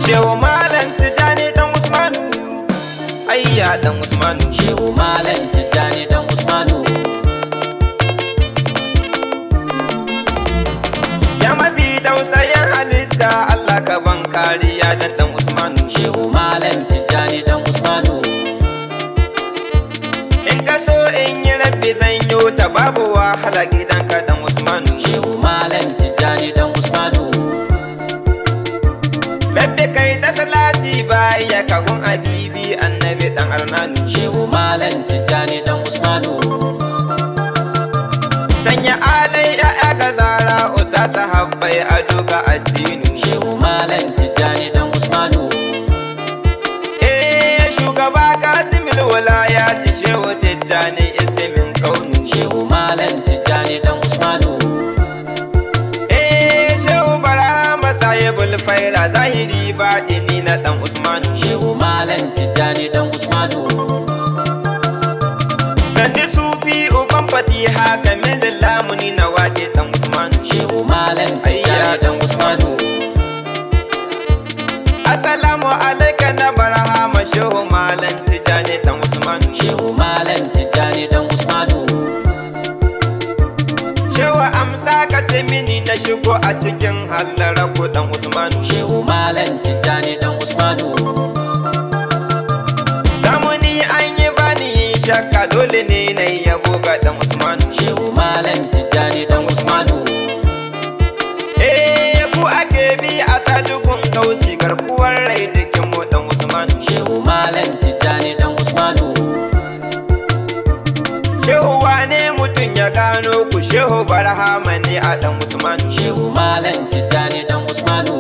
Shehu Malam Tijjani dan Usmanu, ayya dan Usmanu. Shehu Malam Tijjani dan Usmanu. Ya mafi tausayin halitta, Allah ka ban kariya dan Usmanu. Shehu Malam Tijjani dan Usmanu. In ka so in yi rabbi zan yo ta babu wahala gidanka dan Usmanu. Shehu Malam Tijjani dan Usmanu. Rabbi kai ta salati baya kagun habibi annabi dan Arnanu. Shehu Malam Tijjani dan Usmanu. Sanya alai ya'ya ga zara usa sahabbai a doga addini. Shehu Malam Tijjani dan Usmanu. Shugaba Katimul Walayati Shehu Tijjani ismin kaunu. Shehu Malam Tijjani dan Usmanu. Shehu Barhama sahibul faira zahiri baɗini na dan Usmanu. Shehu Malam Tijjani dan Usmanu. Sandi sufi uban fatiha kamil lamuni na waƙe dan Usmanu. Shehu Malam Tijjani dan Usmanu. Assalamu alaika na Barhama Shehu Malam Tijjani dan Usmanu. Shehu Malam Tijjani dan Usmanu. Shehu amsa ka ce mini na shigo a cikin hallara ko dan Usmanu. Shehu Malam Tijjani dan Usmanu. Damuni an yi bani shakka dole ne na yabo ga dan Usmanu. Shehu Malam Tijjani dan Usmanu. Ku ake bi a sadugun kausi garkuwar rai jikin mu dan Usmanu. Shehu Malam Tijjani dan Usmanu. Shehu wane mutum ya gano ku Shehu Barhama ne a dan Usmanu. Shehu Malam Tijjani dan Usmanu.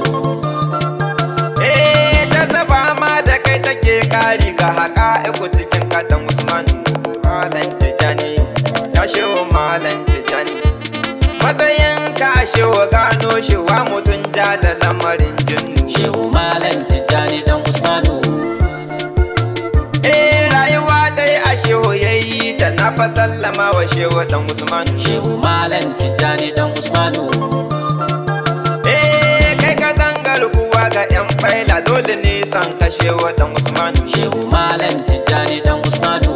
Ta zaba ma da kai take kari ga haka ku cikin ka dan Usmanu. Malam Tijjani ya Shehu Malam Tijjani. Matsayin ka Shehu gano shewa mutum ja da lamarin jinnu. Shehu Malam Tijjani dan Usmanu. Rayuwa dai a Shehu yayi ta na fa sallama wa Shehu dan Usmanu. Shehu Malam Tijjani dan Usmanu. Kai ka zangar kuwa ga yan faila dole ne san ka Shehu dan Usmanu. Shehu Malam Tijjani dan Usmanu.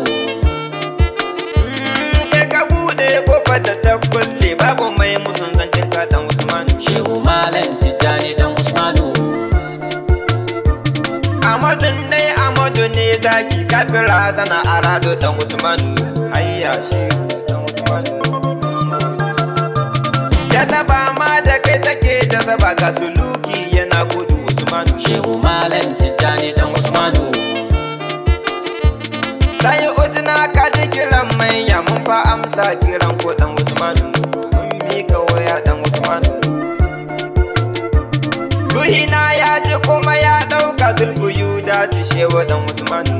Kai ka bude kofar da ta kulle babu mai musun zancin ka dan Usmanu. Shehu Malam Tijjani dan Usmanu. Amadu ne zaki kafin razana a rado dan Usmanu. Ayya Shehu dan Usmanu. Jazaba ma da kai take jazaba ga suluki yana gudu Usmanu. Shehu Malam Tijjani dan Usmanu. Sai udina ka ji kiran mai ya mun fa amsa kiran ko dan Usmanu. Mun mika waya dan Usmanu. Ruhina ya ji kuma ya ɗauka zulfu yuda ta Shehu dan Usmanu.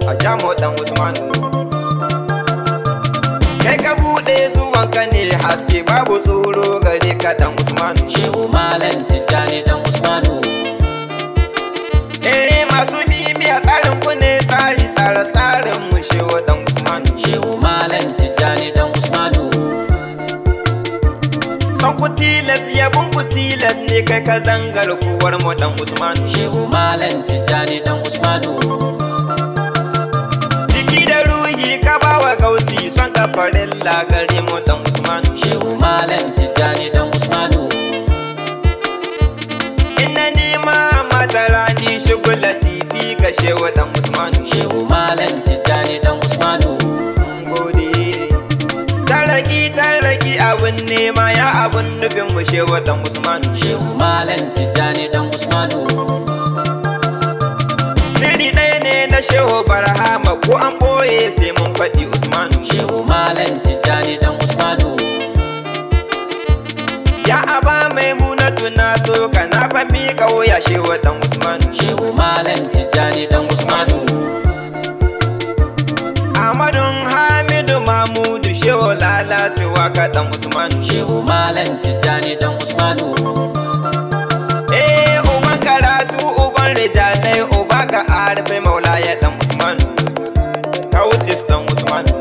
A jamo dan Usmanu. Kai ka buɗe zuwanka ne haske babu tsoro gare ka dan Usmanu. Shehu Malam Tijjani dan Usmanu. Masu bibiya tsarin ku ne tsari tsarin mu Shehu dan Usmanu. Shehu Malam Tijjani dan Usmanu. Son ku tilas yabon ku tilas ne kai ka zangar kuwar mu dan Usmanu. Shehu Malam Tijjani dan Usmanu. Jiki da ruhi ka bawa gausi son ka farilla gare mu dan Usmanu. Shehu Malam Tijjani dan Usmanu. Inna ni ma matarani shugula TV ga Shehu dan Usmanu. Shehu Malam Tijjani dan Usmanu. Taraki abin nema ya abin nufin mu Shehu dan Usmanu. Shehu Malam Tijjani dan Usmanu. Sirri ɗaya ne na Shehu Barhama ko an ɓoye sai mun faɗi Usmanu. Shehu Malam Tijjani dan Usmanu. Ya aba Maimunatu na so ka na fa miƙa wuya Shehu dan Usmanu. Shehu Malam Tijjani dan Usmanu. Ahmadun Hamidu Mahmudu Shehu Lala Siwa ka dan Usmanu. Shehu Malam Tijjani dan Usmanu. Uban karatu uban rijalai uba ka arfe maulaya dan Usmanu. Kautis dan Usmanu.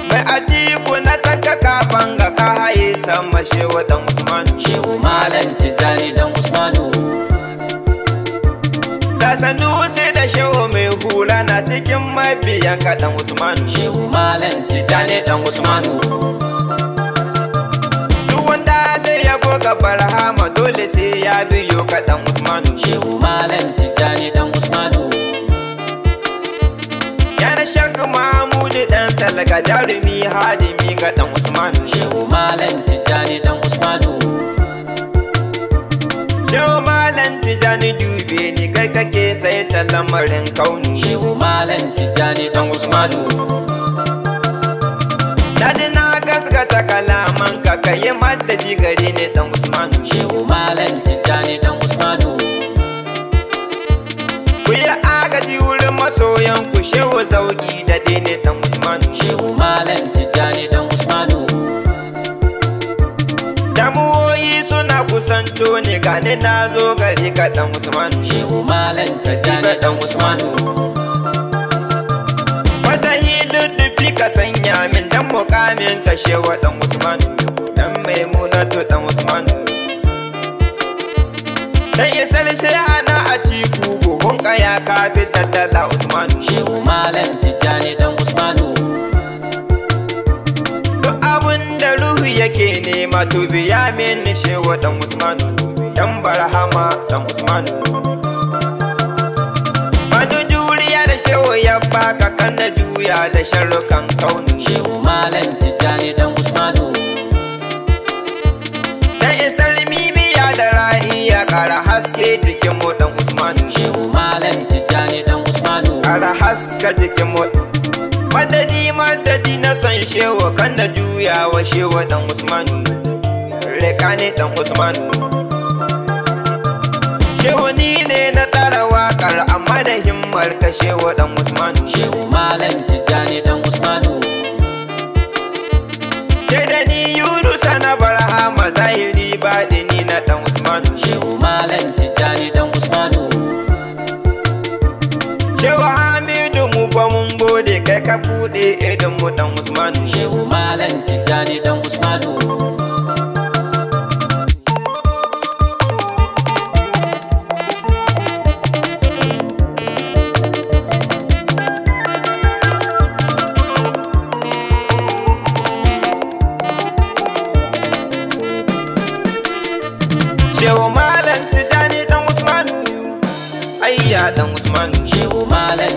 Mai atiku na saka kafan ga ka yi sama shehu dan Usmanu. Shehu Malam Tijjani dan Usmanu. Sasanu sai da shehu mai hula na cikin mabiyan ka dan Usmanu. Shehu Malam Tijjani dan Usmanu. Duk wanda zai yabo ga Barhama dole sai ya biyo ka dan Usmanu. Shehu Malam Tijjani dan Usmanu. Yana Shaka Mahmudu dan Salga jarumi hadimi ga dan Usmanu. Shehu Malam Tijjani dan Usmanu. Shehu Malam Tijjani dube ni kai kake sai ta lamarin kauni. Shehu Malam Tijjani dan Usmanu. Dadi na gaskata kalaman ka kai madadi gare ni dan Usmanu. Shehu Malam Tijjani dan Usmanu. Ku yi agaji wurin masoyan ku shehu zauki da dene dan Usmanu. Shehu Malam Tijjani dan Usmanu. Damuwoyi suna kusanto ne gane na zo gare ka dan Usmanu. Shehu Malam Tijjani dan Usmanu. Wata hiludufi ka sanya min dan mukamin ka shewa dan Usmanu. Dan Maimunatu dan Usmanu. Dan isar shehana a tiku buhun kaya ka fi tattala Usmanu. Shehu Malam Tijjani dan Usmanu. Duk abun da ruhu yake nema to biya min shewa dan Usmanu. Dan Barhama dan Usmanu. Madu juriya da shehu ya baka kan da juya da sharrukan kauni. Shehu Malam Tijjani dan Usmanu. Dan isar mibiya da ra'iya kara haske jikin mu dan Usmanu. Shehu Malam Tijjani dan Usmanu. Kara haska jikin mu. Madadi na son shewa kan da juya wa shewa dan Usmanu. Reka ne dan Usmanu. Shehu ni ne na tsara waƙar amma da himmar ka shewa dan Usmanu. Shehu Malam Tijjani dan Usmanu. Ke da ni Yunusa na Barhama zahiri baɗini na dan Usmanu. Shehu Malam Tijjani dan Usmanu. Shehu Hamidu mu ba mun gode kai ka buɗe idan mu dan Usmanu. Shehu Malam Tijjani dan Usmanu. Shehu Malam Tijjani dan Usmanu. Ayya dan Usmanu. Shehu Malam